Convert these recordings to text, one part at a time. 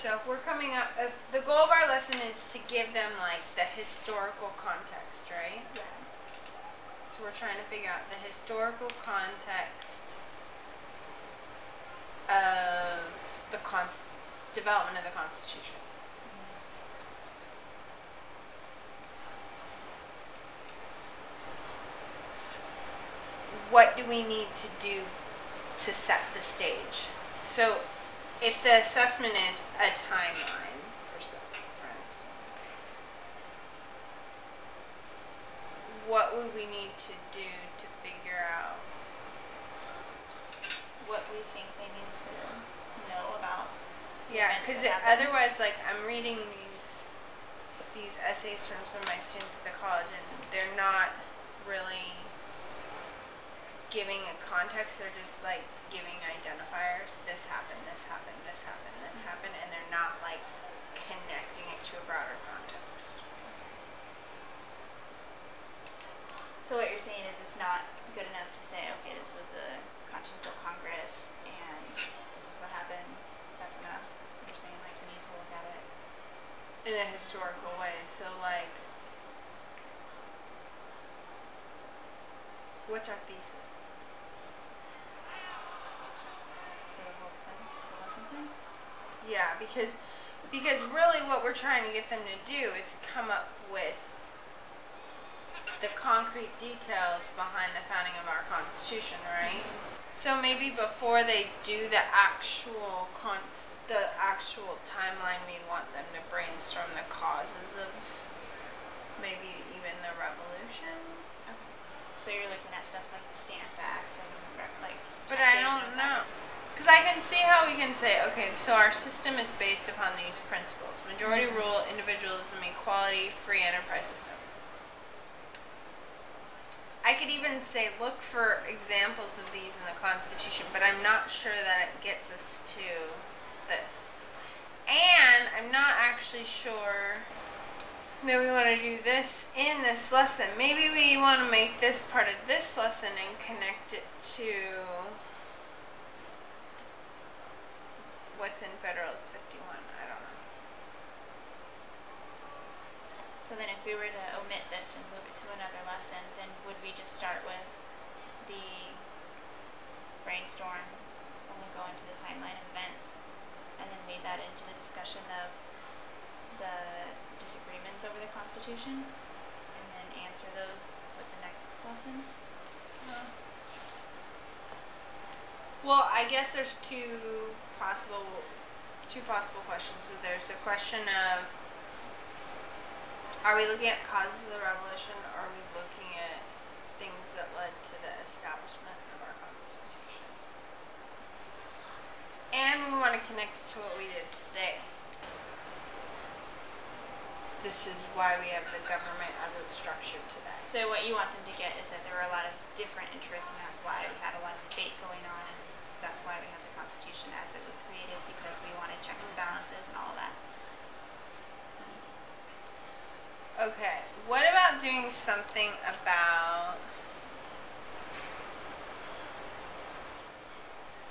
So if we're coming up, if the goal of our lesson is to give them like the historical context, right? Yeah. So we're trying to figure out the historical context of the development of the Constitution. What do we need to do to set the stage? So if the assessment is a timeline, for instance, what would we need to do to figure out what we think they need to know about? Yeah, because otherwise, like, I'm reading these essays from some of my students at the college, and they're not really giving a context. They're just like giving identifiers. This happened, this happened, this happened, this happened, and they're not like connecting it to a broader context. So what you're saying is it's not good enough to say, okay, this was the Continental Congress and this is what happened. That's enough. You're saying like you need to look at it in a historical way. So like, what's our thesis? Yeah, because really what we're trying to get them to do is come up with the concrete details behind the founding of our Constitution, right? So maybe before they do the actual timeline, we want them to brainstorm the causes of maybe even the revolution. Okay. So you're looking at stuff like the Stamp Act and like. But I don't know. Because I can see how we can say, okay, so our system is based upon these principles: majority rule, individualism, equality, free enterprise system. I could even say, look for examples of these in the Constitution, but I'm not sure that it gets us to this. And I'm not actually sure that we want to do this in this lesson. Maybe we want to make this part of this lesson and connect it to what's in Federalist 51. I don't know. So then if we were to omit this and move it to another lesson, then would we just start with the brainstorm when we go into the timeline of events and then lead that into the discussion of the disagreements over the Constitution and then answer those with the next lesson? Well, I guess there's two possible questions. So there's a question of, are we looking at causes of the revolution, or are we looking at things that led to the establishment of our Constitution? And we want to connect it to what we did today. This is why we have the government as it's structured today. So what you want them to get is that there were a lot of different interests, and that's why we had a lot of debate going on, and that's why we have the Constitution as it was created, because we wanted checks and balances and all of that. Okay, what about doing something about...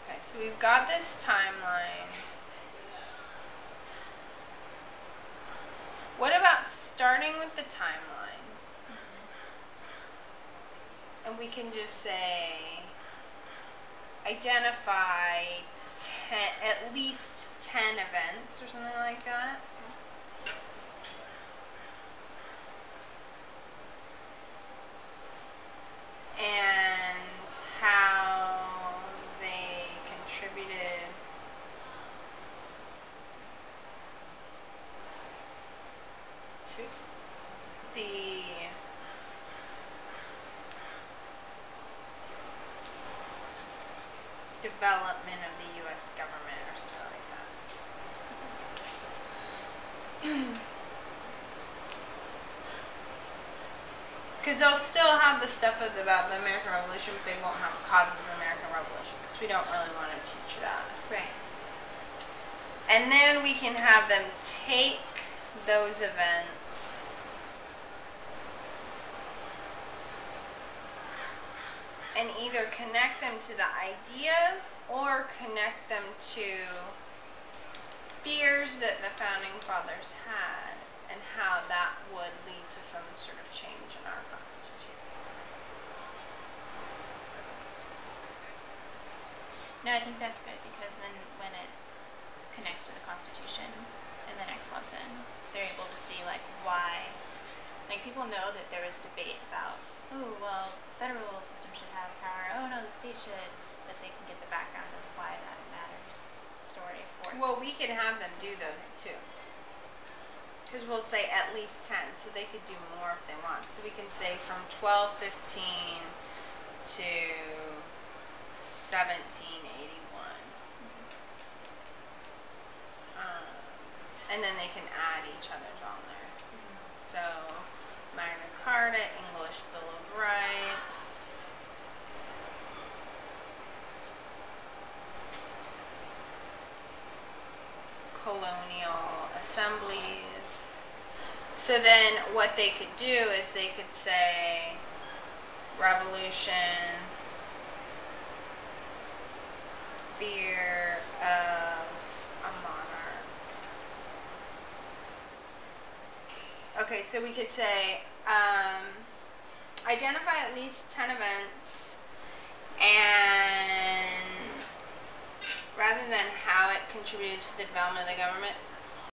Okay, so we've got this timeline. What about starting with the timeline? And we can just say, identify at least 10 events or something like that. And how they contributed to the development of the U.S. government or something like that. Because they'll still have the stuff about the American Revolution, but they won't have causes of the American Revolution, because we don't really want to teach that. Right. And then we can have them take those events and either connect them to the ideas or connect them to fears that the founding fathers had and how that would lead to some sort of change in our Constitution. No, I think that's good because then when it connects to the Constitution in the next lesson, they're able to see like why. Like people know that there was a debate about, oh well, the federal system should have power. Oh no, the state should. But they can get the background of why that matters. Story for. Well, we can have them do those too. Because we'll say at least 10, so they could do more if they want. So we can say from 1215 to 1781. And then they can add each other's on there. So Magna Carta, English Bill of Rights, colonial assemblies. So then what they could do is they could say revolution, fear of a monarch. Okay, so we could say identify at least 10 events, and rather than how it contributed to the development of the government,